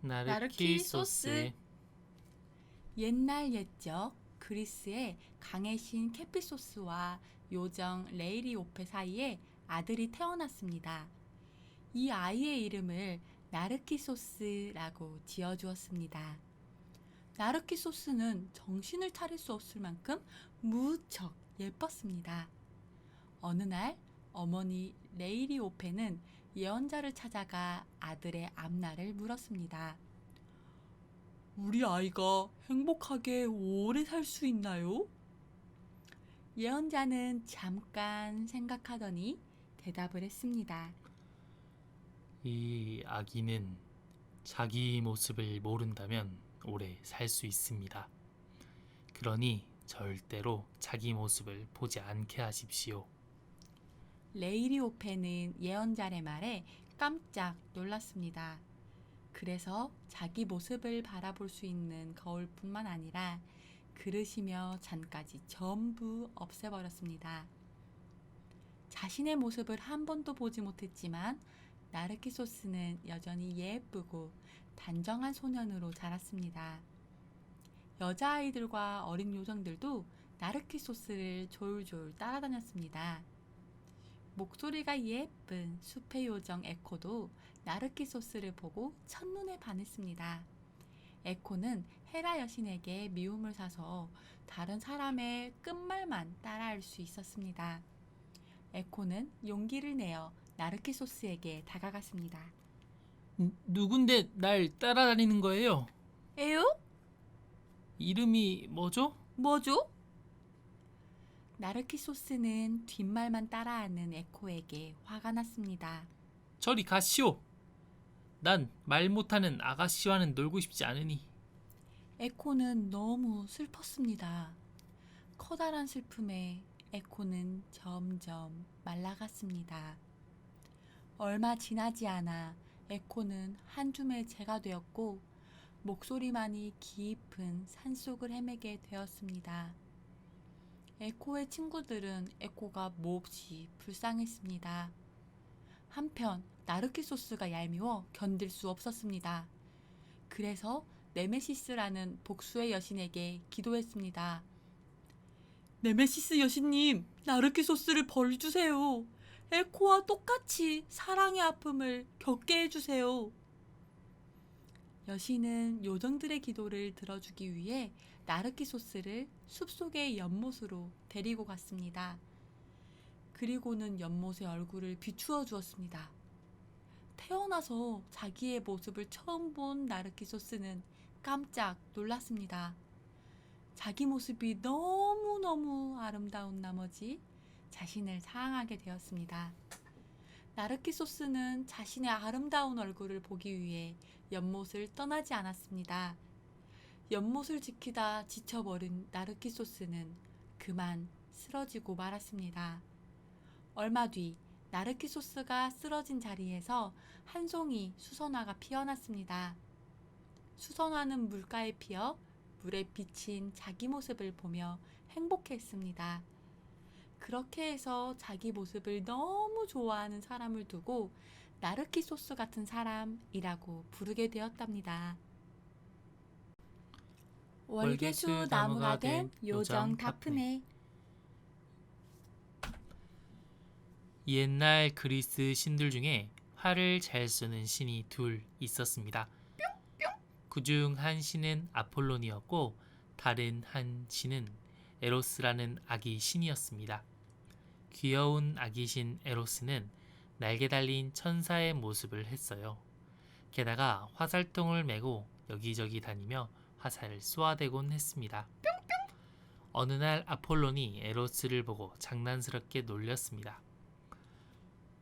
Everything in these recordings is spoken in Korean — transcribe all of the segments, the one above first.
나르키 소스. 옛날 옛적 그리스의 강의 신 케피소스와 요정 레이리오페 사이에 아들이 태어났습니다. 이 아이의 이름을 나르키소스라고 지어주었습니다. 나르키소스는 정신을 차릴 수 없을 만큼 무척 예뻤습니다. 어느 날 어머니 레이리오페는 예언자를 찾아가 아들의 앞날을 물었습니다. 우리 아이가 행복하게 오래 살 수 있나요? 예언자는 잠깐 생각하더니 대답을 했습니다. 이 아기는 자기 모습을 모른다면 오래 살 수 있습니다. 그러니 절대로 자기 모습을 보지 않게 하십시오. 레이리오페는 예언자의 말에 깜짝 놀랐습니다. 그래서 자기 모습을 바라볼 수 있는 거울뿐만 아니라 그릇이며 잔까지 전부 없애버렸습니다. 자신의 모습을 한 번도 보지 못했지만 나르키소스는 여전히 예쁘고 단정한 소년으로 자랐습니다. 여자아이들과 어린 요정들도 나르키소스를 졸졸 따라다녔습니다. 목소리가 예쁜 숲의 요정 에코도 나르키소스를 보고 첫눈에 반했습니다. 에코는 헤라 여신에게 미움을 사서 다른 사람의 끝말만 따라할 수 있었습니다. 에코는 용기를 내어 나르키소스에게 다가갔습니다. 누군데 날 따라다니는 거예요? 에요? 이름이 뭐죠? 뭐죠? 나르키소스는 뒷말만 따라하는 에코에게 화가 났습니다. 저리 가시오. 난 말 못하는 아가씨와는 놀고 싶지 않으니. 에코는 너무 슬펐습니다. 커다란 슬픔에 에코는 점점 말라갔습니다. 얼마 지나지 않아 에코는 한 줌의 재가 되었고 목소리만이 깊은 산속을 헤매게 되었습니다. 에코의 친구들은 에코가 몹시 불쌍했습니다. 한편 나르키소스가 얄미워 견딜 수 없었습니다. 그래서 네메시스라는 복수의 여신에게 기도했습니다. 네메시스 여신님, 나르키소스를 벌 주세요. 에코와 똑같이 사랑의 아픔을 겪게 해주세요. 여신은 요정들의 기도를 들어주기 위해 나르키소스를 숲속의 연못으로 데리고 갔습니다. 그리고는 연못의 얼굴을 비추어 주었습니다. 태어나서 자기의 모습을 처음 본 나르키소스는 깜짝 놀랐습니다. 자기 모습이 너무너무 아름다운 나머지 자신을 사랑하게 되었습니다. 나르키소스는 자신의 아름다운 얼굴을 보기 위해 연못을 떠나지 않았습니다. 연못을 지키다 지쳐버린 나르키소스는 그만 쓰러지고 말았습니다. 얼마 뒤 나르키소스가 쓰러진 자리에서 한 송이 수선화가 피어났습니다. 수선화는 물가에 피어 물에 비친 자기 모습을 보며 행복했습니다. 그렇게 해서 자기 모습을 너무 좋아하는 사람을 두고 나르키소스 같은 사람이라고 부르게 되었답니다. 월계수 나무가 된 요정 다프네. 옛날 그리스 신들 중에 활을 잘 쏘는 신이 둘 있었습니다. 그중 한 신은 아폴론이었고 다른 한 신은 에로스라는 아기 신이었습니다. 귀여운 아기 신 에로스는 날개 달린 천사의 모습을 했어요. 게다가 화살통을 메고 여기저기 다니며 화살을 쏘아대곤 했습니다. 어느 날 아폴론이 에로스를 보고 장난스럽게 놀렸습니다.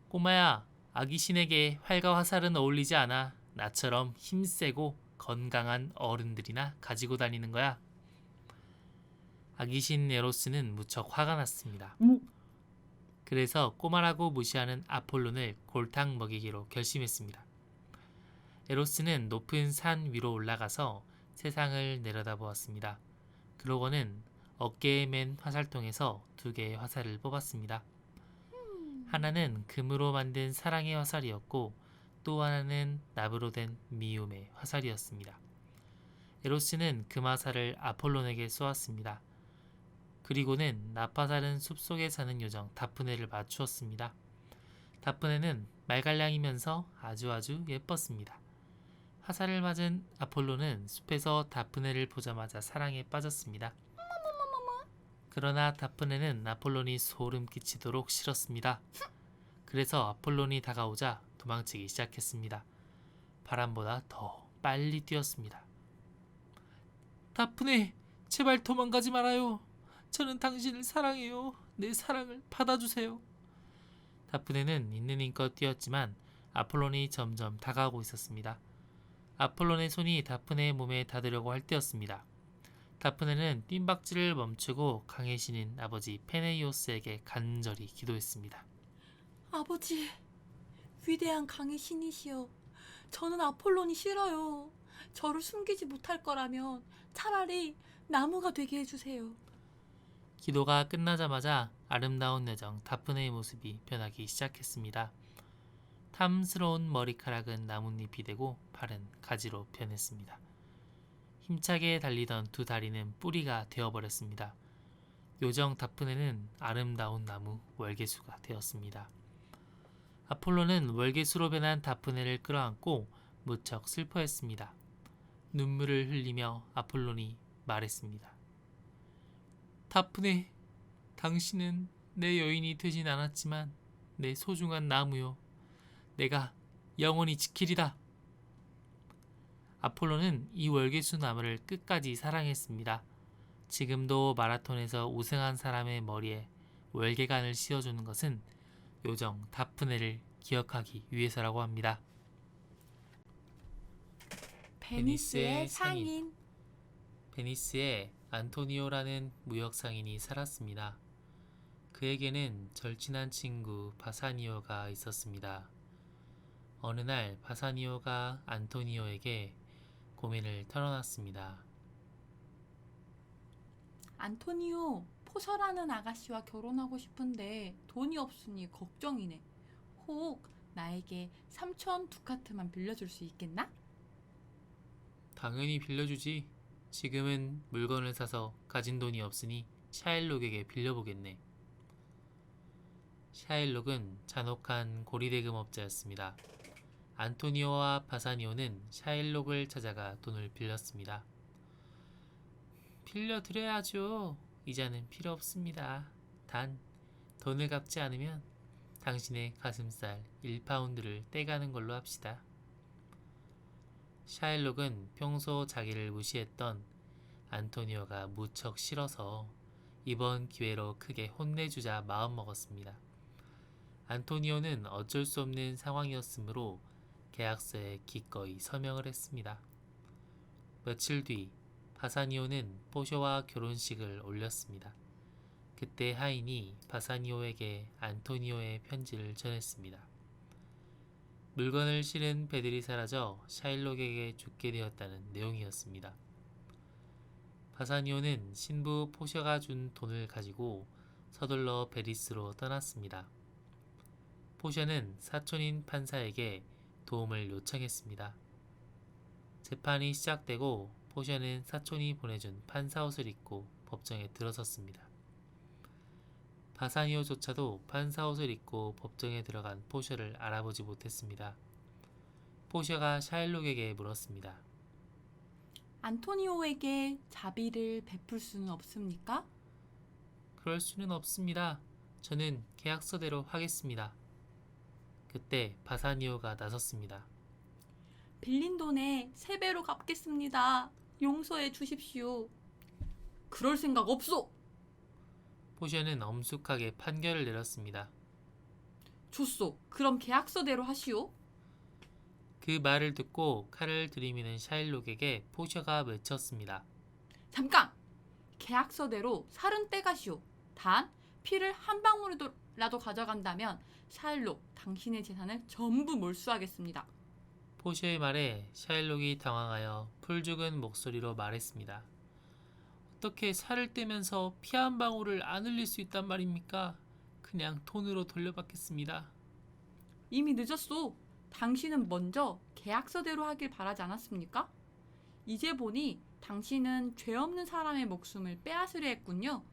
꼬마야, 아기 신에게 활과 화살은 어울리지 않아. 나처럼 힘세고 건강한 어른들이나 가지고 다니는 거야. 아기 신 에로스는 무척 화가 났습니다. 그래서 꼬마라고 무시하는 아폴론을 골탕 먹이기로 결심했습니다. 에로스는 높은 산 위로 올라가서 세상을 내려다보았습니다. 그러고는 어깨에 맨 화살통에서 2개의 화살을 뽑았습니다. 하나는 금으로 만든 사랑의 화살이었고 또 하나는 납으로 된 미움의 화살이었습니다. 에로스는 그 화살을 아폴론에게 쏘았습니다. 그리고는 납화살은 숲속에 사는 요정 다프네를 맞추었습니다. 다프네는 말갈량이면서 아주 예뻤습니다. 화살을 맞은 아폴로는 숲에서 다프네를 보자마자 사랑에 빠졌습니다. 그러나 다프네는 아폴론이 소름 끼치도록 싫었습니다. 그래서 아폴론이 다가오자 도망치기 시작했습니다. 바람보다 더 빨리 뛰었습니다. 다프네, 제발 도망가지 말아요. 저는 당신을 사랑해요. 내 사랑을 받아주세요. 다프네는 있는 힘껏 뛰었지만 아폴론이 점점 다가오고 있었습니다. 아폴론의 손이 다프네의 몸에 닿으려고 할 때였습니다. 다프네는 뜀박질을 멈추고 강의 신인 아버지 페네이오스에게 간절히 기도했습니다. 아버지, 위대한 강의 신이시여. 저는 아폴론이 싫어요. 저를 숨기지 못할 거라면 차라리 나무가 되게 해주세요. 기도가 끝나자마자 아름다운 여정 다프네의 모습이 변하기 시작했습니다. 탐스러운 머리카락은 나뭇잎이 되고 발은 가지로 변했습니다. 힘차게 달리던 두 다리는 뿌리가 되어버렸습니다. 요정 다프네는 아름다운 나무 월계수가 되었습니다. 아폴로는 월계수로 변한 다프네를 끌어안고 무척 슬퍼했습니다. 눈물을 흘리며 아폴론이 말했습니다. 다프네, 당신은 내 여인이 되진 않았지만 내 소중한 나무요. 내가 영원히 지키리다. 아폴로는 이 월계수 나무를 끝까지 사랑했습니다. 지금도 마라톤에서 우승한 사람의 머리에 월계관을 씌워주는 것은 요정 다프네를 기억하기 위해서라고 합니다. 베니스의 상인. 베니스에 안토니오라는 무역 상인이 살았습니다. 그에게는 절친한 친구 바사니오가 있었습니다. 어느 날 바사니오가 안토니오에게 고민을 털어놨습니다. 안토니오, 포셔라는 아가씨와 결혼하고 싶은데 돈이 없으니 걱정이네. 혹 나에게 3,000 두카트만 빌려줄 수 있겠나? 당연히 빌려주지. 지금은 물건을 사서 가진 돈이 없으니 샤일록에게 빌려보겠네. 샤일록은 잔혹한 고리대금업자였습니다. 안토니오와 바사니오는 샤일록을 찾아가 돈을 빌렸습니다. 빌려드려야죠. 이자는 필요 없습니다. 단 돈을 갚지 않으면 당신의 가슴살 1파운드를 떼가는 걸로 합시다. 샤일록은 평소 자기를 무시했던 안토니오가 무척 싫어서 이번 기회로 크게 혼내주자 마음먹었습니다. 안토니오는 어쩔 수 없는 상황이었으므로 계약서에 기꺼이 서명을 했습니다. 며칠 뒤 바사니오는 포쇼와 결혼식을 올렸습니다. 그때 하인이 바사니오에게 안토니오의 편지를 전했습니다. 물건을 실은 배들이 사라져 샤일록에게 죽게 되었다는 내용이었습니다. 바사니오는 신부 포셔가 준 돈을 가지고 서둘러 베리스로 떠났습니다. 포셔는 사촌인 판사에게 도움을 요청했습니다. 재판이 시작되고 포셔는 사촌이 보내준 판사 옷을 입고 법정에 들어섰습니다. 바사니오조차도 판사 옷을 입고 법정에 들어간 포셔를 알아보지 못했습니다. 포셔가 샤일록에게 물었습니다. 안토니오에게 자비를 베풀 수는 없습니까? 그럴 수는 없습니다. 저는 계약서대로 하겠습니다. 그때 바사니오가 나섰습니다. 빌린 돈의 3배로 갚겠습니다. 용서해 주십시오. 그럴 생각 없소. 포셔는 엄숙하게 판결을 내렸습니다. 좋소. 그럼 계약서대로 하시오. 그 말을 듣고 칼을 들이미는 샤일록에게 포셔가 외쳤습니다. 잠깐! 계약서대로 살은 떼가시오. 단 피를 한 방울이라도 가져간다면 샤일록, 당신의 재산을 전부 몰수하겠습니다. 포셔의 말에 샤일록이 당황하여 풀죽은 목소리로 말했습니다. 어떻게 살을 떼면서 피 한 방울을 안 흘릴 수 있단 말입니까? 그냥 돈으로 돌려받겠습니다. 이미 늦었소. 당신은 먼저 계약서대로 하길 바라지 않았습니까? 이제 보니 당신은 죄 없는 사람의 목숨을 빼앗으려 했군요.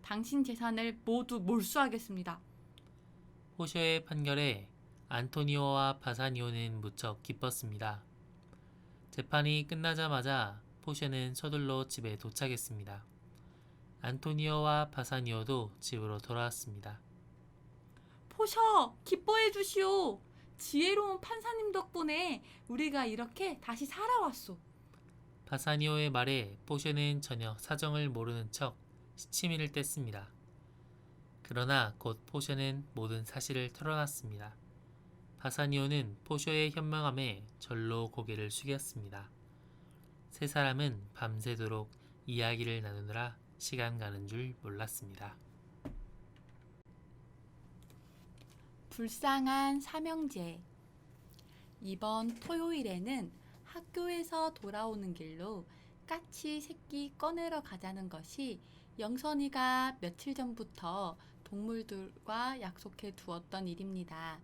당신 재산을 모두 몰수하겠습니다. 포셔의 판결에 안토니오와 바사니오는 무척 기뻤습니다. 재판이 끝나자마자 포셔는 서둘러 집에 도착했습니다. 안토니오와 바사니오도 집으로 돌아왔습니다. 포셔, 기뻐해 주시오. 지혜로운 판사님 덕분에 우리가 이렇게 다시 살아왔소. 바사니오의 말에 포셔는 전혀 사정을 모르는 척 시치미를 뗐습니다. 그러나 곧 포셔는 모든 사실을 털어놨습니다. 바사니오는 포셔의 현명함에 절로 고개를 숙였습니다. 세 사람은 밤새도록 이야기를 나누느라 시간 가는 줄 몰랐습니다. 불쌍한 삼형제. 이번 토요일에는 학교에서 돌아오는 길로 까치 새끼 꺼내러 가자는 것이 영선이가 며칠 전부터 동물들과 약속해 두었던 일입니다.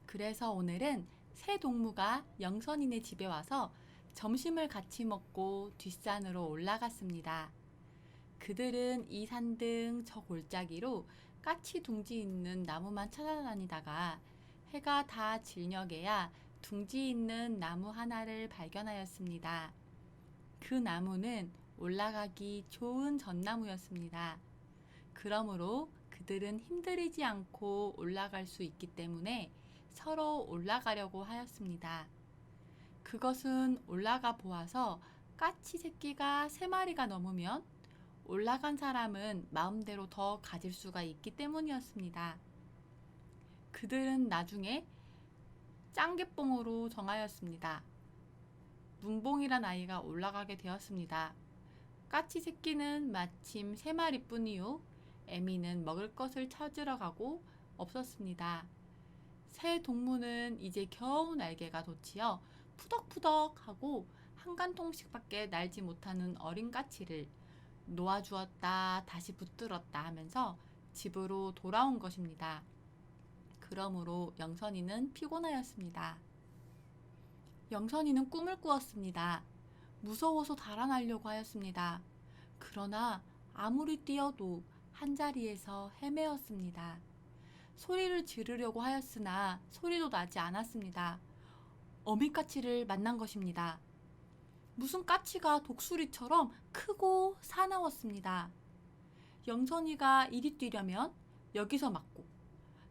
그래서 오늘은 새 동무가 영선이네 집에 와서 점심을 같이 먹고 뒷산으로 올라갔습니다. 그들은 이 산등 저 골짜기로 까치 둥지 있는 나무만 찾아다니다가 해가 다 질녘에야 둥지 있는 나무 하나를 발견하였습니다. 그 나무는 올라가기 좋은 전나무였습니다. 그러므로 그들은 힘들이지 않고 올라갈 수 있기 때문에 서로 올라가려고 하였습니다. 그것은 올라가 보아서 까치 새끼가 3마리가 넘으면 올라간 사람은 마음대로 더 가질 수가 있기 때문이었습니다. 그들은 나중에 짱개뽕으로 정하였습니다. 문봉이란 아이가 올라가게 되었습니다. 까치 새끼는 마침 3마리뿐이요. 애미는 먹을 것을 찾으러 가고 없었습니다. 새 동무는 이제 겨우 날개가 돋치어 푸덕푸덕하고 한간통씩밖에 날지 못하는 어린 까치를 놓아주었다 다시 붙들었다 하면서 집으로 돌아온 것입니다. 그러므로 영선이는 피곤하였습니다. 영선이는 꿈을 꾸었습니다. 무서워서 달아나려고 하였습니다. 그러나 아무리 뛰어도 한자리에서 헤매었습니다. 소리를 지르려고 하였으나 소리도 나지 않았습니다. 어미까치를 만난 것입니다. 무슨 까치가 독수리처럼 크고 사나웠습니다. 영선이가 이리 뛰려면 여기서 맞고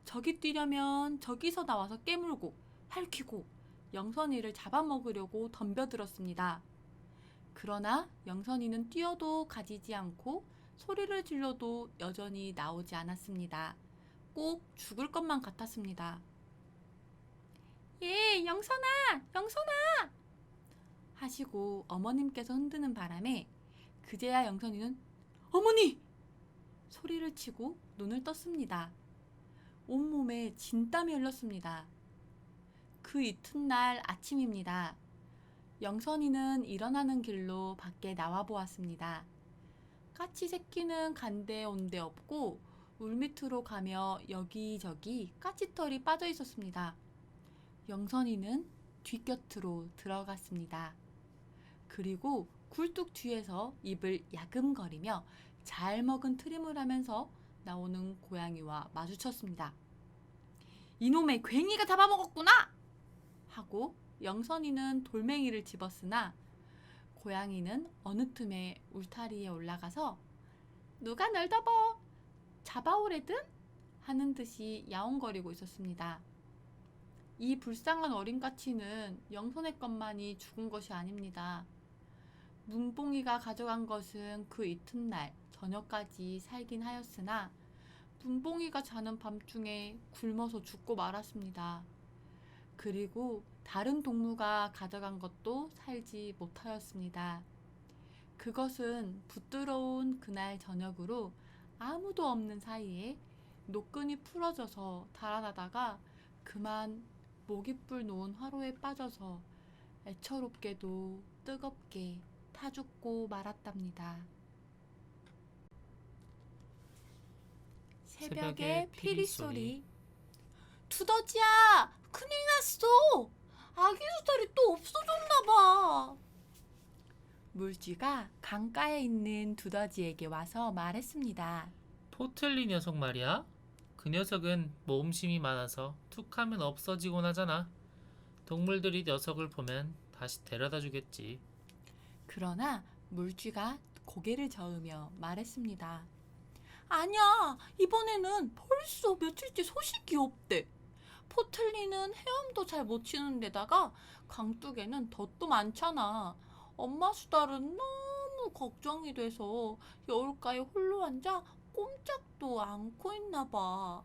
저기 뛰려면 저기서 나와서 깨물고 핥히고 영선이를 잡아먹으려고 덤벼들었습니다. 그러나 영선이는 뛰어도 가지지 않고 소리를 질러도 여전히 나오지 않았습니다. 꼭 죽을 것만 같았습니다. 예, 영선아! 영선아! 하시고 어머님께서 흔드는 바람에 그제야 영선이는 어머니! 소리를 치고 눈을 떴습니다. 온몸에 진땀이 흘렀습니다. 그 이튿날 아침입니다. 영선이는 일어나는 길로 밖에 나와 보았습니다. 까치 새끼는 간데 온데 없고 물밑으로 가며 여기저기 까치털이 빠져 있었습니다. 영선이는 뒷곁으로 들어갔습니다. 그리고 굴뚝 뒤에서 입을 야금거리며 잘 먹은 트림을 하면서 나오는 고양이와 마주쳤습니다. 이놈의 괭이가 잡아먹었구나! 하고 영선이는 돌멩이를 집었으나 고양이는 어느 틈에 울타리에 올라가서 누가 널 덮어 잡아오래든? 하는 듯이 야옹거리고 있었습니다. 이 불쌍한 어린 까치는 영선의 것만이 죽은 것이 아닙니다. 문봉이가 가져간 것은 그 이튿날 저녁까지 살긴 하였으나 문봉이가 자는 밤중에 굶어서 죽고 말았습니다. 그리고 다른 동무가 가져간 것도 살지 못하였습니다. 그것은 부드러운 그날 저녁으로 아무도 없는 사이에 노끈이 풀어져서 달아나다가 그만 모깃불 놓은 화로에 빠져서 애처롭게도 뜨겁게 타 죽고 말았답니다. 새벽의 피리소리. 두더지야! 큰일 났어. 아기 수달이 또 없어졌나 봐. 물쥐가 강가에 있는 두더지에게 와서 말했습니다. 포틀리 녀석 말이야. 그 녀석은 모험심이 많아서 툭하면 없어지곤 하잖아. 동물들이 녀석을 보면 다시 데려다 주겠지. 그러나 물쥐가 고개를 저으며 말했습니다. 아니야, 이번에는 벌써 며칠째 소식이 없대. 포틀리는 헤엄도 잘 못 치는 데다가 강둑에는 덫도 많잖아. 엄마 수달은 너무 걱정이 돼서 여울가에 홀로 앉아 꼼짝도 않고 있나 봐.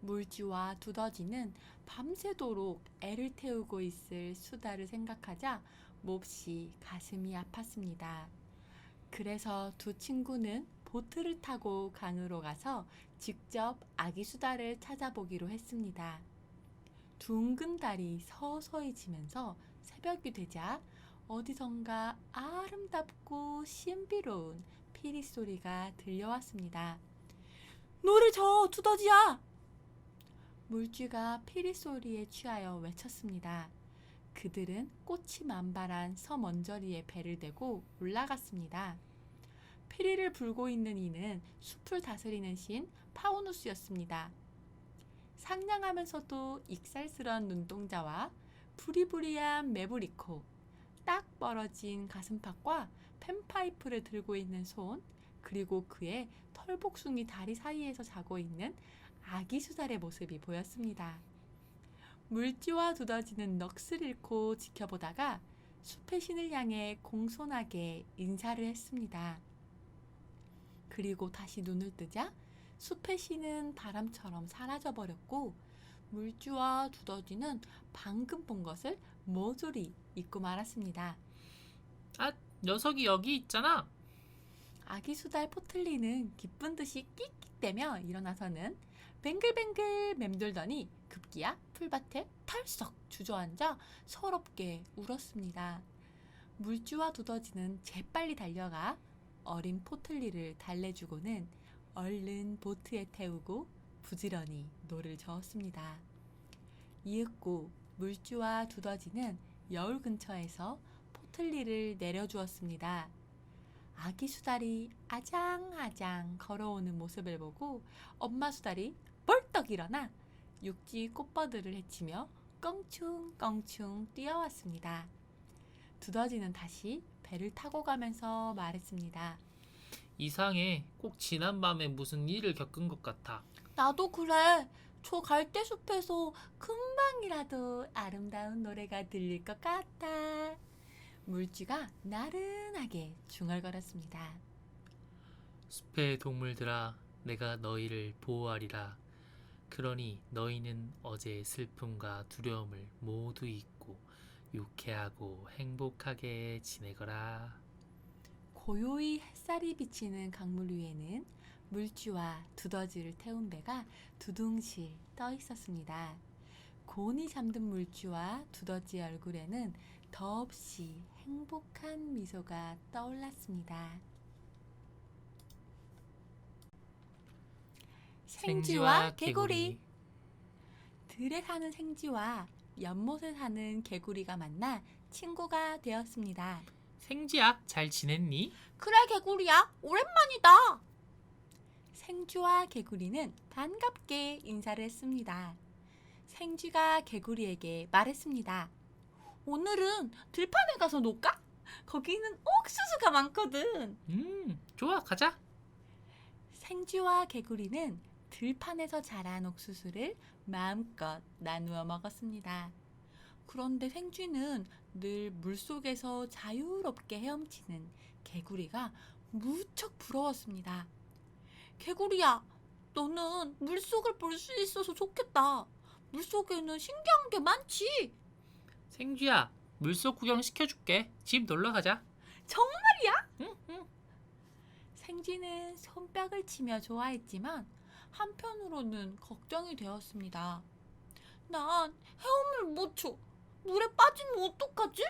물쥐와 두더지는 밤새도록 애를 태우고 있을 수달을 생각하자 몹시 가슴이 아팠습니다. 그래서 두 친구는 보트를 타고 강으로 가서 직접 아기 수달을 찾아보기로 했습니다. 둥근 달이 서서히 지면서 새벽이 되자 어디선가 아름답고 신비로운 피리 소리가 들려왔습니다. 노를 저, 두더지야! 물쥐가 피리 소리에 취하여 외쳤습니다. 그들은 꽃이 만발한 섬 언저리에 배를 대고 올라갔습니다. 피리를 불고 있는 이는 숲을 다스리는 신 파우누스였습니다. 상냥하면서도 익살스러운 눈동자와 부리부리한 매부리코, 딱 벌어진 가슴팍과 펜파이프를 들고 있는 손, 그리고 그의 털복숭이 다리 사이에서 자고 있는 아기 수달의 모습이 보였습니다. 물쥐와 두더지는 넋을 잃고 지켜보다가 숲의 신을 향해 공손하게 인사를 했습니다. 그리고 다시 눈을 뜨자 숲의 신은 바람처럼 사라져버렸고 물쥐와 두더지는 방금 본 것을 모조리 잊고 말았습니다. 아, 녀석이 여기 있잖아. 아기 수달 포틀리는 기쁜 듯이 끽끽대며 일어나서는 뱅글뱅글 맴돌더니 급기야 풀밭에 털썩 주저앉아 서럽게 울었습니다. 물쥐와 두더지는 재빨리 달려가 어린 포틀리를 달래주고는 얼른 보트에 태우고 부지런히 노를 저었습니다. 이윽고 물쥐와 두더지는 여울 근처에서 포틀리를 내려주었습니다. 아기 수달이 아장아장 걸어오는 모습을 보고 엄마 수달이 벌떡 일어나 육지 꽃버들을 헤치며 껑충껑충 뛰어왔습니다. 두더지는 다시 배를 타고 가면서 말했습니다. 이상해. 꼭 지난밤에 무슨 일을 겪은 것 같아. 나도 그래. 저 갈대숲에서 금방이라도 아름다운 노래가 들릴 것 같아. 물쥐가 나른하게 중얼거렸습니다. 숲의 동물들아, 내가 너희를 보호하리라. 그러니 너희는 어제의 슬픔과 두려움을 모두 잊고 유쾌하고 행복하게 지내거라. 고요히 햇살이 비치는 강물 위에는 물쥐와 두더지를 태운 배가 두둥실 떠 있었습니다. 곤히 잠든 물쥐와 두더지의 얼굴에는 더없이 행복한 미소가 떠올랐습니다. 생쥐와 개구리. 들에 사는 생쥐와 연못에 사는 개구리가 만나 친구가 되었습니다. 생쥐야, 잘 지냈니? 그래 개구리야, 오랜만이다. 생쥐와 개구리는 반갑게 인사를 했습니다. 생쥐가 개구리에게 말했습니다. 오늘은 들판에 가서 놀까? 거기는 옥수수가 많거든. 좋아, 가자. 생쥐와 개구리는 들판에서 자란 옥수수를 마음껏 나누어 먹었습니다. 그런데 생쥐는 늘 물속에서 자유롭게 헤엄치는 개구리가 무척 부러웠습니다. 개구리야, 너는 물속을 볼 수 있어서 좋겠다. 물속에는 신기한 게 많지. 생쥐야, 물속 구경 시켜줄게. 집 놀러 가자. 정말이야? 응. 생쥐는 손뼉을 치며 좋아했지만 한편으로는 걱정이 되었습니다. 난 헤엄을 못 쳐. 물에 빠지면 어떡하지?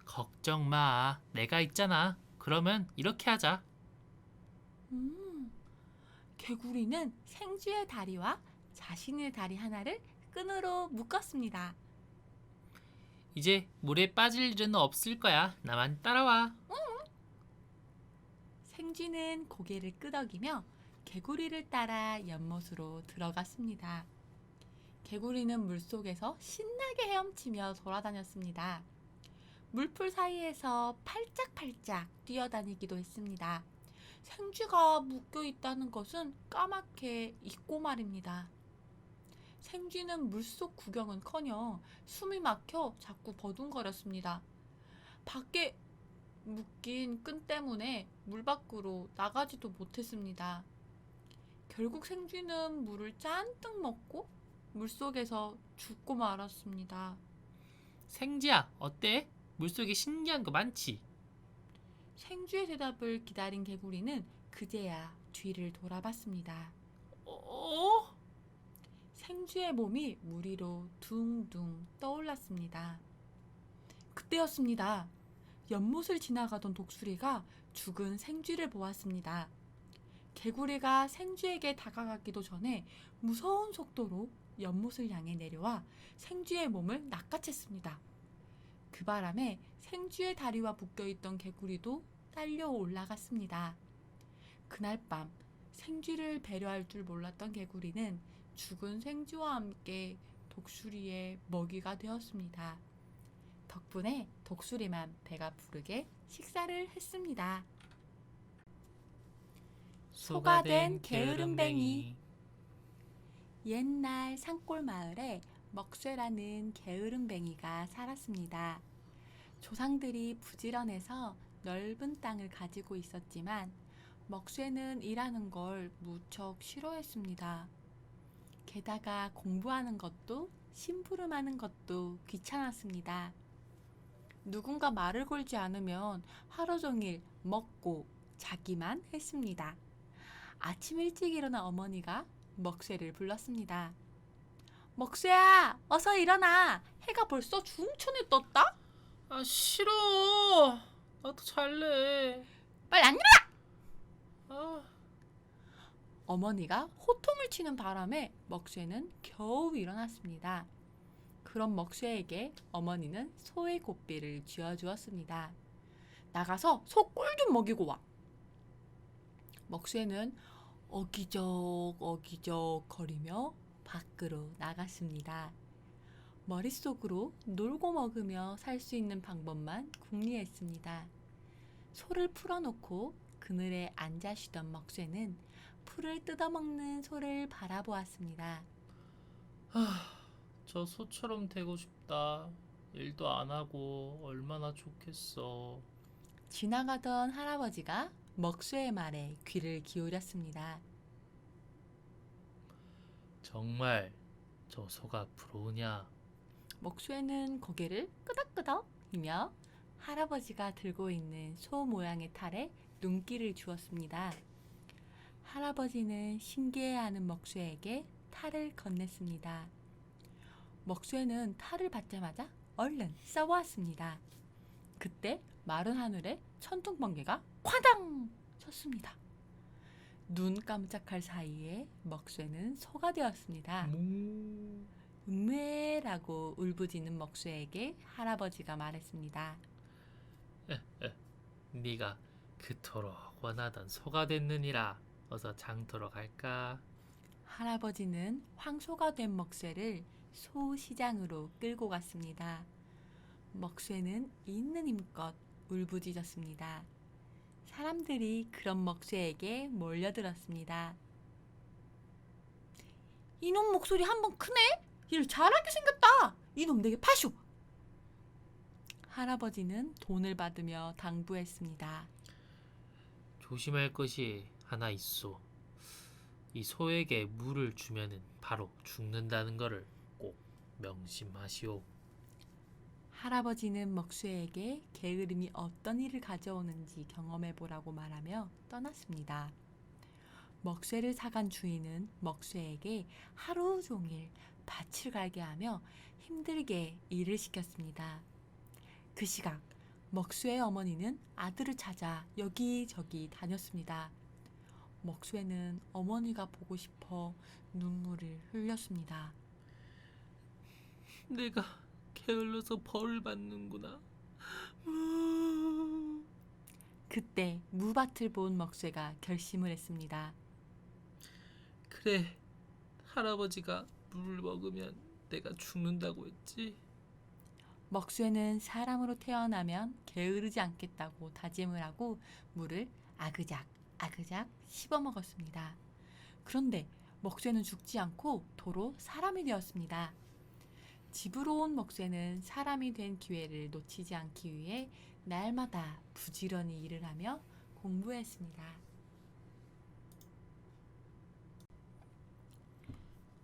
걱정 마. 내가 있잖아. 그러면 이렇게 하자. 개구리는 생쥐의 다리와 자신의 다리 하나를 끈으로 묶었습니다. 이제 물에 빠질 일은 없을 거야. 나만 따라와. 생쥐는 고개를 끄덕이며 개구리를 따라 연못으로 들어갔습니다. 개구리는 물속에서 신나게 헤엄치며 돌아다녔습니다. 물풀 사이에서 팔짝팔짝 뛰어다니기도 했습니다. 생쥐가 묶여 있다는 것은 까맣게 잊고 말입니다. 생쥐는 물속 구경은커녕 숨이 막혀 자꾸 버둥거렸습니다. 밖에 묶인 끈 때문에 물 밖으로 나가지도 못했습니다. 결국 생쥐는 물을 잔뜩 먹고 물속에서 죽고 말았습니다. 생지야, 어때? 물속에 신기한 거 많지? 생쥐의 대답을 기다린 개구리는 그제야 뒤를 돌아봤습니다. 어? 생쥐의 몸이 물 위로 둥둥 떠올랐습니다. 그때였습니다. 연못을 지나가던 독수리가 죽은 생쥐를 보았습니다. 개구리가 생쥐에게 다가가기도 전에 무서운 속도로 연못을 향해 내려와 생쥐의 몸을 낚아챘습니다. 그 바람에 생쥐의 다리와 묶여있던 개구리도 딸려 올라갔습니다. 그날 밤 생쥐를 배려할 줄 몰랐던 개구리는 죽은 생쥐와 함께 독수리의 먹이가 되었습니다. 덕분에 독수리만 배가 부르게 식사를 했습니다. 소가 된 게으름뱅이. 옛날 산골 마을에 먹쇠라는 게으름뱅이가 살았습니다. 조상들이 부지런해서 넓은 땅을 가지고 있었지만 먹쇠는 일하는 걸 무척 싫어했습니다. 게다가 공부하는 것도 심부름하는 것도 귀찮았습니다. 누군가 말을 걸지 않으면 하루 종일 먹고 자기만 했습니다. 아침 일찍 일어난 어머니가 먹쇠를 불렀습니다. 먹쇠야, 어서 일어나. 해가 벌써 중천에 떴다. 아, 싫어. 나도 잘래. 빨리 안 일어나! 아, 어머니가 호통을 치는 바람에 먹쇠는 겨우 일어났습니다. 그런 먹쇠에게 어머니는 소의 고삐를 쥐어주었습니다. 나가서 소 꿀 좀 먹이고 와. 먹쇠는 어기적 거리며 밖으로 나갔습니다. 머릿속으로 놀고 먹으며 살 수 있는 방법만 궁리했습니다. 소를 풀어놓고 그늘에 앉아 쉬던 먹쇠는 풀을 뜯어먹는 소를 바라보았습니다. 저 소처럼 되고 싶다. 일도 안 하고 얼마나 좋겠어. 지나가던 할아버지가 먹쇠의 말에 귀를 기울였습니다. 정말 저 소가 부러우냐? 먹쇠는 고개를 끄덕끄덕이며 할아버지가 들고 있는 소 모양의 탈에 눈길을 주었습니다. 할아버지는 신기해하는 먹쇠에게 탈을 건넸습니다. 먹쇠는 탈을 받자마자 얼른 써보았습니다. 그때 마른 하늘에 천둥번개가 쾅당 쳤습니다. 눈 깜짝할 사이에 먹쇠는 소가 되었습니다. 음메라고 울부짖는 먹쇠에게 할아버지가 말했습니다. 네가 그토록 원하던 소가 됐느니라. 어서 장터로 갈까? 할아버지는 황소가 된 먹쇠를 소시장으로 끌고 갔습니다. 먹쇠는 있는 힘껏 울부짖었습니다. 사람들이 그런 먹쇠에게 몰려들었습니다. 이놈 목소리 한번 크네? 일 잘하게 생겼다. 이놈 내게 파쇼. 할아버지는 돈을 받으며 당부했습니다. 조심할 것이 하나 있어. 이 소에게 물을 주면은 바로 죽는다는 것을 꼭 명심하시오. 할아버지는 먹쇠에게 게으름이 어떤 일을 가져오는지 경험해보라고 말하며 떠났습니다. 먹쇠를 사간 주인은 먹쇠에게 하루 종일 밭을 갈게 하며 힘들게 일을 시켰습니다. 그 시각 먹쇠의 어머니는 아들을 찾아 여기저기 다녔습니다. 먹쇠는 어머니가 보고 싶어 눈물을 흘렸습니다. 내가 게을러서 벌을 받는구나. 그때 무밭을 본 먹쇠가 결심을 했습니다. 그래, 할아버지가 물을 먹으면 내가 죽는다고 했지. 먹쇠는 사람으로 태어나면 게으르지 않겠다고 다짐을 하고 물을 아그작 아그작 씹어 먹었습니다. 그런데 먹쇠는 죽지 않고 도로 사람이 되었습니다. 집으로 온 먹쇠는 사람이 된 기회를 놓치지 않기 위해 날마다 부지런히 일을 하며 공부했습니다.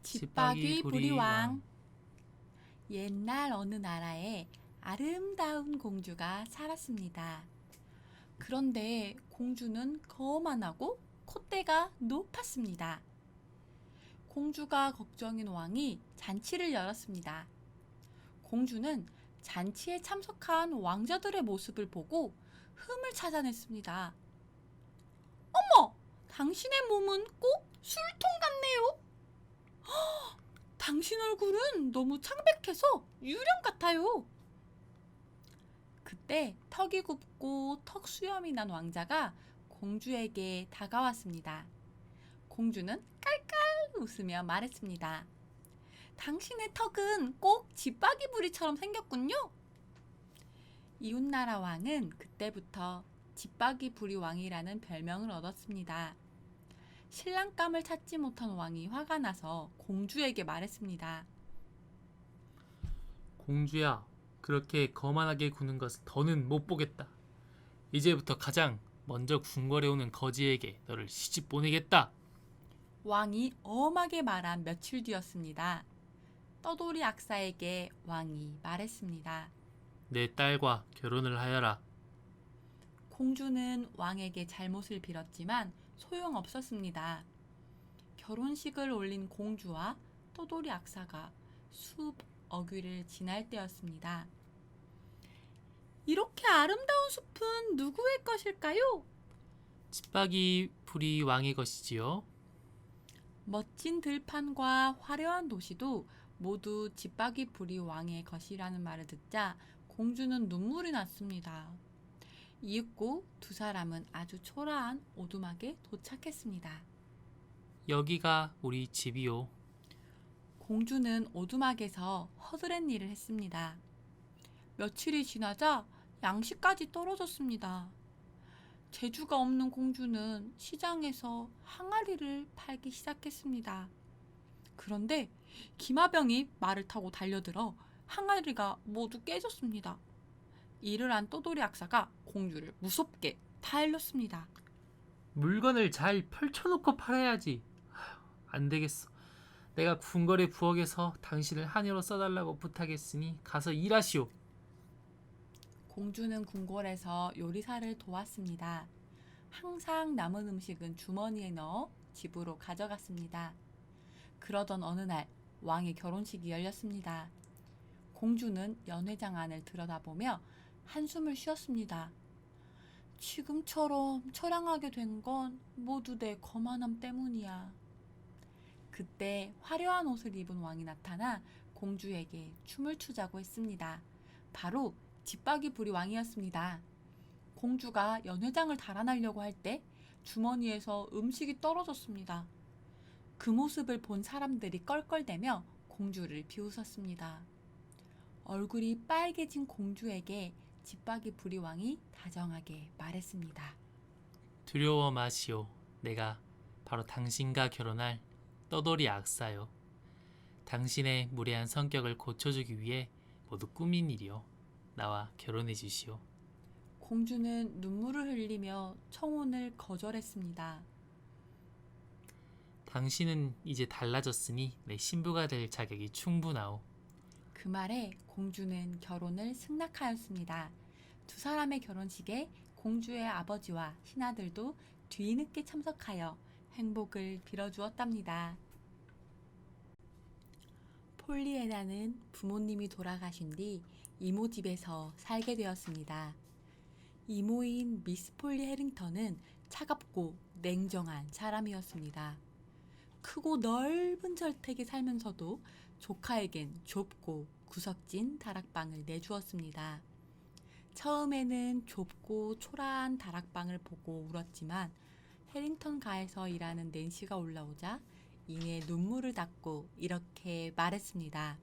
집박이 부리왕. 옛날 어느 나라에 아름다운 공주가 살았습니다. 그런데 공주는 거만하고 콧대가 높았습니다. 공주가 걱정인 왕이 잔치를 열었습니다. 공주는 잔치에 참석한 왕자들의 모습을 보고 흠을 찾아냈습니다. 어머! 당신의 몸은 꼭 술통 같네요. 당신 얼굴은 너무 창백해서 유령 같아요. 그때 턱이 굽고 턱 수염이 난 왕자가 공주에게 다가왔습니다. 공주는 깔깔 웃으며 말했습니다. 당신의 턱은 꼭 집박이 부리처럼 생겼군요. 이웃나라 왕은 그때부터 집박이 부리 왕이라는 별명을 얻었습니다. 신랑감을 찾지 못한 왕이 화가 나서 공주에게 말했습니다. 공주야, 그렇게 거만하게 구는 것을 더는 못 보겠다. 이제부터 가장 먼저 궁궐에 오는 거지에게 너를 시집 보내겠다. 왕이 엄하게 말한 며칠 뒤였습니다. 떠돌이 악사에게 왕이 말했습니다. 내 딸과 결혼을 하여라. 공주는 왕에게 잘못을 빌었지만 소용없었습니다. 결혼식을 올린 공주와 떠돌이 악사가 숲어귀를 지날 때였습니다. 이렇게 아름다운 숲은 누구의 것일까요? 집박이 부리 왕의 것이지요. 멋진 들판과 화려한 도시도 모두 집박이 부리 왕의 것이라는 말을 듣자 공주는 눈물이 났습니다. 이윽고 두 사람은 아주 초라한 오두막에 도착했습니다. 여기가 우리 집이요. 공주는 오두막에서 허드렛 일을 했습니다. 며칠이 지나자 양식까지 떨어졌습니다. 재주가 없는 공주는 시장에서 항아리를 팔기 시작했습니다. 그런데 기마병이 말을 타고 달려들어 항아리가 모두 깨졌습니다. 이를 안 떠돌이 악사가 공주를 무섭게 타일렀습니다. 물건을 잘 펼쳐놓고 팔아야지. 안 되겠어. 내가 궁궐의 부엌에서 당신을 하녀로 써달라고 부탁했으니 가서 일하시오. 공주는 궁궐에서 요리사를 도왔습니다. 항상 남은 음식은 주머니에 넣어 집으로 가져갔습니다. 그러던 어느 날 왕의 결혼식이 열렸습니다. 공주는 연회장 안을 들여다보며 한숨을 쉬었습니다. 지금처럼 처량하게 된 건 모두 내 거만함 때문이야. 그때 화려한 옷을 입은 왕이 나타나 공주에게 춤을 추자고 했습니다. 바로 집박이 부리 왕이었습니다. 공주가 연회장을 달아나려고 할 때 주머니에서 음식이 떨어졌습니다. 그 모습을 본 사람들이 껄껄대며 공주를 비웃었습니다. 얼굴이 빨개진 공주에게 집박이 부리 왕이 다정하게 말했습니다. 두려워 마시오. 내가 바로 당신과 결혼할 떠돌이 악사요. 당신의 무례한 성격을 고쳐주기 위해 모두 꾸민 일이요. 나와 결혼해 주시오. 공주는 눈물을 흘리며 청혼을 거절했습니다. 당신은 이제 달라졌으니 내 신부가 될 자격이 충분하오. 그 말에 공주는 결혼을 승낙하였습니다. 두 사람의 결혼식에 공주의 아버지와 신하들도 뒤늦게 참석하여 행복을 빌어주었답니다. 폴리에나는 부모님이 돌아가신 뒤 이모 집에서 살게 되었습니다. 이모인 미스 폴리 해링턴은 차갑고 냉정한 사람이었습니다. 크고 넓은 저택에 살면서도 조카에겐 좁고 구석진 다락방을 내주었습니다. 처음에는 좁고 초라한 다락방을 보고 울었지만 해링턴 가에서 일하는 낸시가 올라오자 이내 눈물을 닦고 이렇게 말했습니다.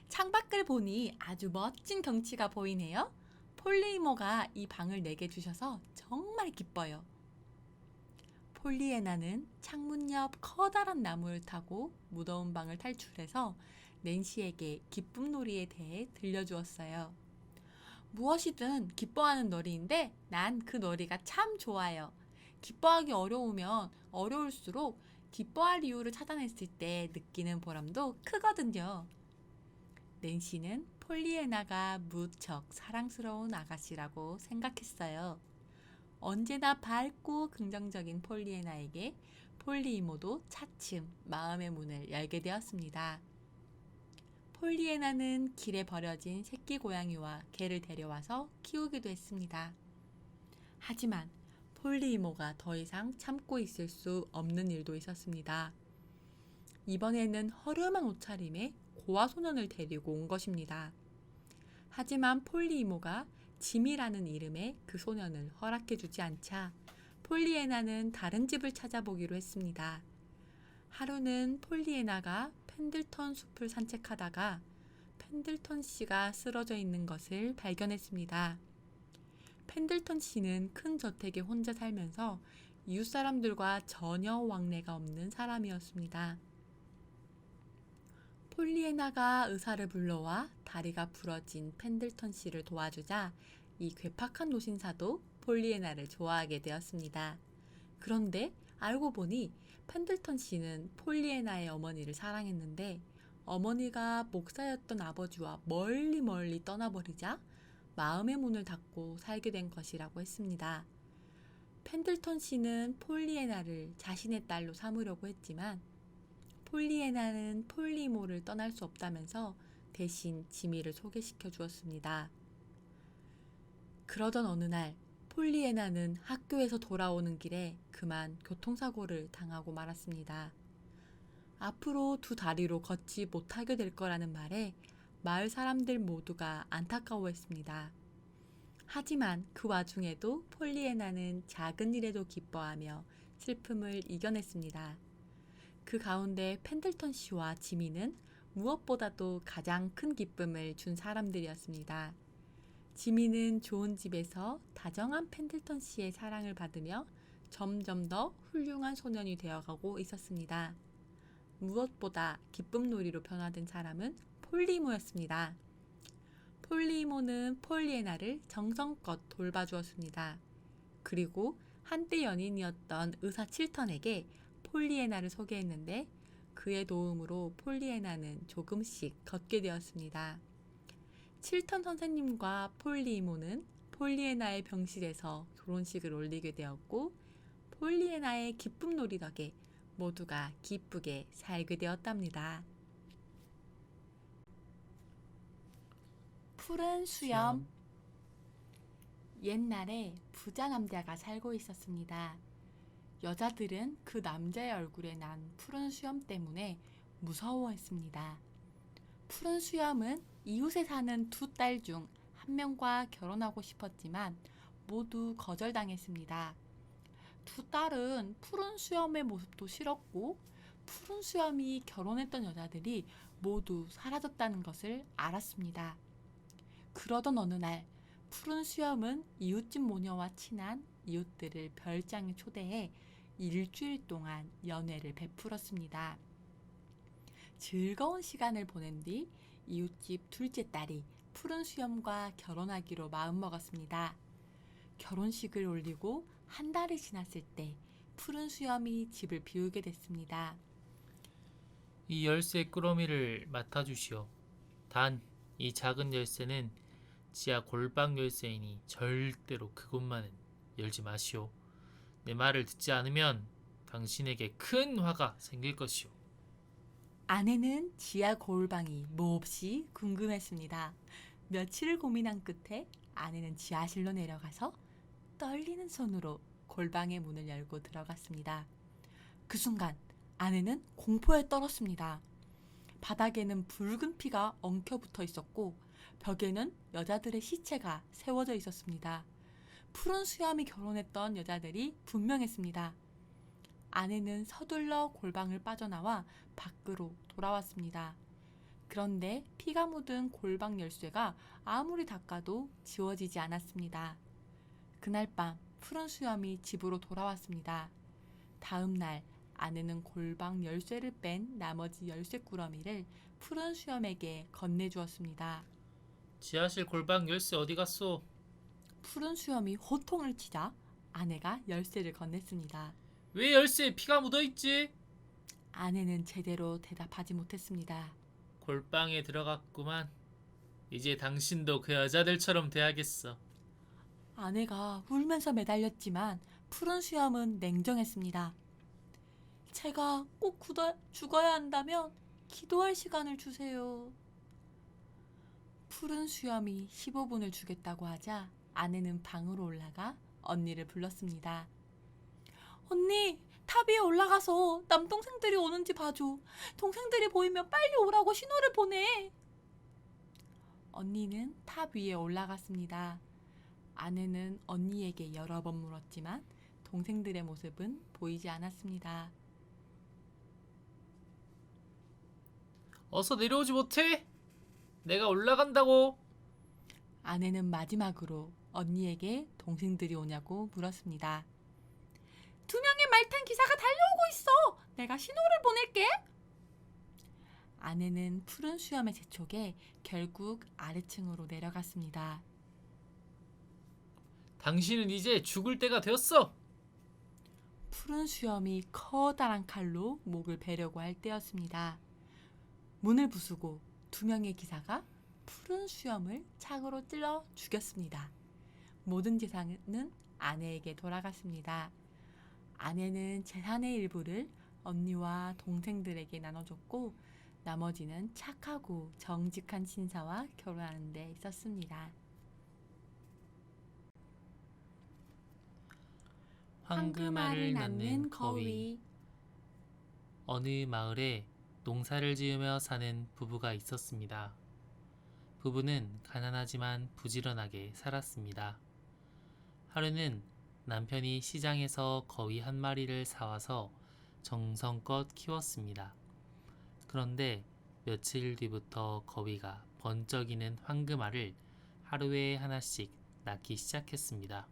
창밖을 보니 아주 멋진 경치가 보이네요. 폴리 이모가 이 방을 내게 주셔서 정말 기뻐요. 폴리애나는 창문 옆 커다란 나무를 타고 무더운 방을 탈출해서 낸시에게 기쁨 놀이에 대해 들려주었어요. 무엇이든 기뻐하는 놀이인데 난 그 놀이가 참 좋아요. 기뻐하기 어려우면 어려울수록 기뻐할 이유를 찾아냈을 때 느끼는 보람도 크거든요. 낸시는 폴리애나가 무척 사랑스러운 아가씨라고 생각했어요. 언제나 밝고 긍정적인 폴리애나에게 폴리 이모도 차츰 마음의 문을 열게 되었습니다. 폴리애나는 길에 버려진 새끼 고양이와 개를 데려와서 키우기도 했습니다. 하지만 폴리 이모가 더 이상 참고 있을 수 없는 일도 있었습니다. 이번에는 허름한 옷차림에 고아 소년을 데리고 온 것입니다. 하지만 폴리 이모가 짐이라는 이름의 그 소년을 허락해주지 않자 폴리애나는 다른 집을 찾아보기로 했습니다. 하루는 폴리애나가 펜들턴 숲을 산책하다가 펜들턴 씨가 쓰러져 있는 것을 발견했습니다. 펜들턴 씨는 큰 저택에 혼자 살면서 이웃 사람들과 전혀 왕래가 없는 사람이었습니다. 폴리애나가 의사를 불러와 다리가 부러진 펜들턴 씨를 도와주자 이 괴팍한 노신사도 폴리애나를 좋아하게 되었습니다. 그런데 알고 보니 펜들턴 씨는 폴리애나의 어머니를 사랑했는데 어머니가 목사였던 아버지와 멀리 떠나버리자 마음의 문을 닫고 살게 된 것이라고 했습니다. 펜들턴 씨는 폴리애나를 자신의 딸로 삼으려고 했지만 폴리애나는 폴리 이모를 떠날 수 없다면서 대신 지미를 소개시켜 주었습니다. 그러던 어느 날 폴리애나는 학교에서 돌아오는 길에 그만 교통사고를 당하고 말았습니다. 앞으로 두 다리로 걷지 못하게 될 거라는 말에 마을 사람들 모두가 안타까워했습니다. 하지만 그 와중에도 폴리애나는 작은 일에도 기뻐하며 슬픔을 이겨냈습니다. 그 가운데 펜들턴 씨와 지미는 무엇보다도 가장 큰 기쁨을 준 사람들이었습니다. 지미는 좋은 집에서 다정한 펜들턴 씨의 사랑을 받으며 점점 더 훌륭한 소년이 되어가고 있었습니다. 무엇보다 기쁨 놀이로 변화된 사람은 폴리이모였습니다. 폴리이모는 폴리애나를 정성껏 돌봐주었습니다. 그리고 한때 연인이었던 의사 칠턴에게 폴리애나를 소개했는데 그의 도움으로 폴리애나는 조금씩 걷게 되었습니다. 칠턴 선생님과 폴리이모는 폴리애나의 병실에서 결혼식을 올리게 되었고 폴리애나의 기쁨 놀이 덕에 모두가 기쁘게 살게 되었답니다. 푸른 수염. 옛날에 부자 남자가 살고 있었습니다. 여자들은 그 남자의 얼굴에 난 푸른 수염 때문에 무서워했습니다. 푸른 수염은 이웃에 사는 두 딸 중 한 명과 결혼하고 싶었지만 모두 거절당했습니다. 두 딸은 푸른 수염의 모습도 싫었고 푸른 수염이 결혼했던 여자들이 모두 사라졌다는 것을 알았습니다. 그러던 어느 날 푸른 수염은 이웃집 모녀와 친한 이웃들을 별장에 초대해 일주일 동안 연회를 베풀었습니다. 즐거운 시간을 보낸 뒤 이웃집 둘째 딸이 푸른 수염과 결혼하기로 마음먹었습니다. 결혼식을 올리고 한 달이 지났을 때 푸른 수염이 집을 비우게 됐습니다. 이 열쇠 꾸러미를 맡아주시오. 단, 이 작은 열쇠는 지하 골방 열쇠이니 절대로 그곳만은 열지 마시오. 내 말을 듣지 않으면 당신에게 큰 화가 생길 것이오. 아내는 지하 거울방이 몹시 궁금했습니다. 며칠을 고민한 끝에 아내는 지하실로 내려가서 떨리는 손으로 골방의 문을 열고 들어갔습니다. 그 순간 아내는 공포에 떨었습니다. 바닥에는 붉은 피가 엉켜붙어 있었고 벽에는 여자들의 시체가 세워져 있었습니다. 푸른 수염이 결혼했던 여자들이 분명했습니다. 아내는 서둘러 골방을 빠져나와 밖으로 돌아왔습니다. 그런데 피가 묻은 골방 열쇠가 아무리 닦아도 지워지지 않았습니다. 그날 밤 푸른 수염이 집으로 돌아왔습니다. 다음 날 아내는 골방 열쇠를 뺀 나머지 열쇠 꾸러미를 푸른 수염에게 건네주었습니다. 지하실 골방 열쇠 어디 갔소? 푸른 수염이 호통을 치자 아내가 열쇠를 건넸습니다. 왜 열쇠에 피가 묻어있지? 아내는 제대로 대답하지 못했습니다. 골방에 들어갔구만. 이제 당신도 그 여자들처럼 돼야겠어. 아내가 울면서 매달렸지만 푸른 수염은 냉정했습니다. 제가 꼭 죽어야 한다면 기도할 시간을 주세요. 푸른 수염이 15분을 주겠다고 하자 아내는 방으로 올라가 언니를 불렀습니다. 언니, 탑 위에 올라가서 남동생들이 오는지 봐줘. 동생들이 보이면 빨리 오라고 신호를 보내. 언니는 탑 위에 올라갔습니다. 아내는 언니에게 여러 번 물었지만 동생들의 모습은 보이지 않았습니다. 어서 내려오지 못해? 내가 올라간다고. 아내는 마지막으로 언니에게 동생들이 오냐고 물었습니다. 2명의 말탄 기사가 달려오고 있어. 내가 신호를 보낼게. 아내는 푸른 수염의 재촉에 결국 아래층으로 내려갔습니다. 당신은 이제 죽을 때가 되었어. 푸른 수염이 커다란 칼로 목을 베려고 할 때였습니다. 문을 부수고 2명의 기사가 푸른 수염을 창으로 찔러 죽였습니다. 모든 재산은 아내에게 돌아갔습니다. 아내는 재산의 일부를 언니와 동생들에게 나눠줬고 나머지는 착하고 정직한 신사와 결혼하는 데 있었습니다. 황금알을 낳는 거위. 어느 마을에 농사를 지으며 사는 부부가 있었습니다. 부부는 가난하지만 부지런하게 살았습니다. 하루는 남편이 시장에서 거위 한 마리를 사와서 정성껏 키웠습니다. 그런데 며칠 뒤부터 거위가 번쩍이는 황금알을 하루에 하나씩 낳기 시작했습니다.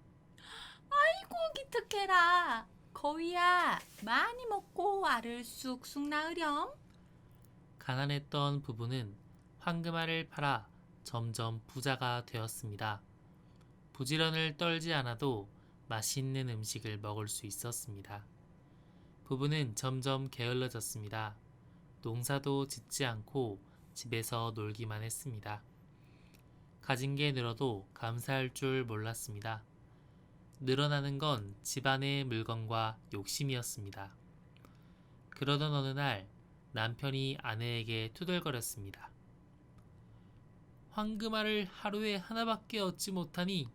아이고 기특해라. 거위야, 많이 먹고 알을 쑥쑥 낳으렴. 가난했던 부부는 황금알을 팔아 점점 부자가 되었습니다. 부지런을 떨지 않아도 맛있는 음식을 먹을 수 있었습니다. 부부는 점점 게을러졌습니다. 농사도 짓지 않고 집에서 놀기만 했습니다. 가진 게 늘어도 감사할 줄 몰랐습니다. 늘어나는 건 집안의 물건과 욕심이었습니다. 그러던 어느 날 남편이 아내에게 투덜거렸습니다. 황금알을 하루에 하나밖에 얻지 못하니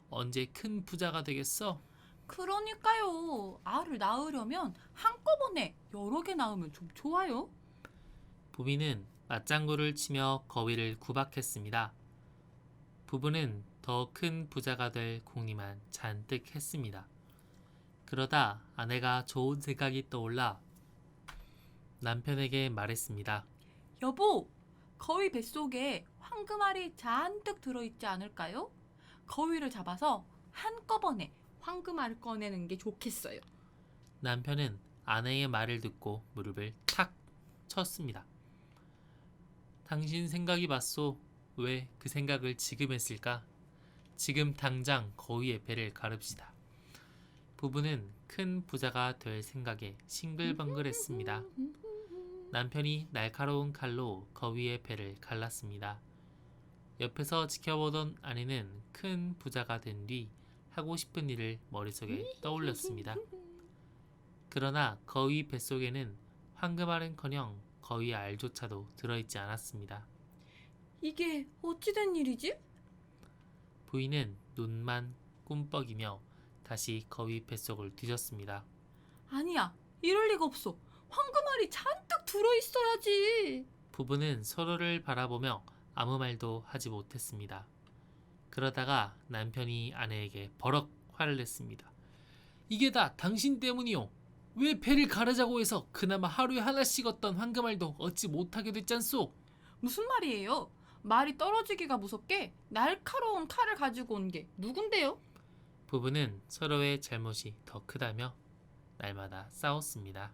언제 큰 부자가 되겠어? 그러니까요. 알을 낳으려면 한꺼번에 여러 개 낳으면 좀 좋아요. 부비는 맞장구를 치며 거위를 구박했습니다. 부부는 더 큰 부자가 될 궁리만 잔뜩 했습니다. 그러다 아내가 좋은 생각이 떠올라 남편에게 말했습니다. 여보, 거위 뱃속에 황금알이 잔뜩 들어있지 않을까요? 거위를 잡아서 한꺼번에 황금알을 꺼내는 게 좋겠어요. 남편은 아내의 말을 듣고 무릎을 탁 쳤습니다. 당신 생각이 맞소. 왜 그 생각을 지금 했을까? 지금 당장 거위의 배를 가릅시다. 부부는 큰 부자가 될 생각에 싱글벙글했습니다. 남편이 날카로운 칼로 거위의 배를 갈랐습니다. 옆에서 지켜보던 아내는 큰 부자가 된 뒤 하고 싶은 일을 머릿속에 떠올렸습니다. 그러나 거위 뱃속에는 황금알은커녕 거위 알조차도 들어있지 않았습니다. 이게 어찌된 일이지? 부인은 눈만 꿈뻑이며 다시 거위 뱃속을 뒤졌습니다. 아니야, 이럴 리가 없어. 황금알이 잔뜩 들어있어야지. 부부는 서로를 바라보며 아무 말도 하지 못했습니다. 그러다가 남편이 아내에게 버럭 화를 냈습니다. 이게 다 당신 때문이요. 왜 배를 가르자고 해서 그나마 하루에 하나씩 얻던 황금알도 얻지 못하게 됐잖소. 무슨 말이에요? 말이 떨어지기가 무섭게 날카로운 칼을 가지고 온 게 누군데요? 부부는 서로의 잘못이 더 크다며 날마다 싸웠습니다.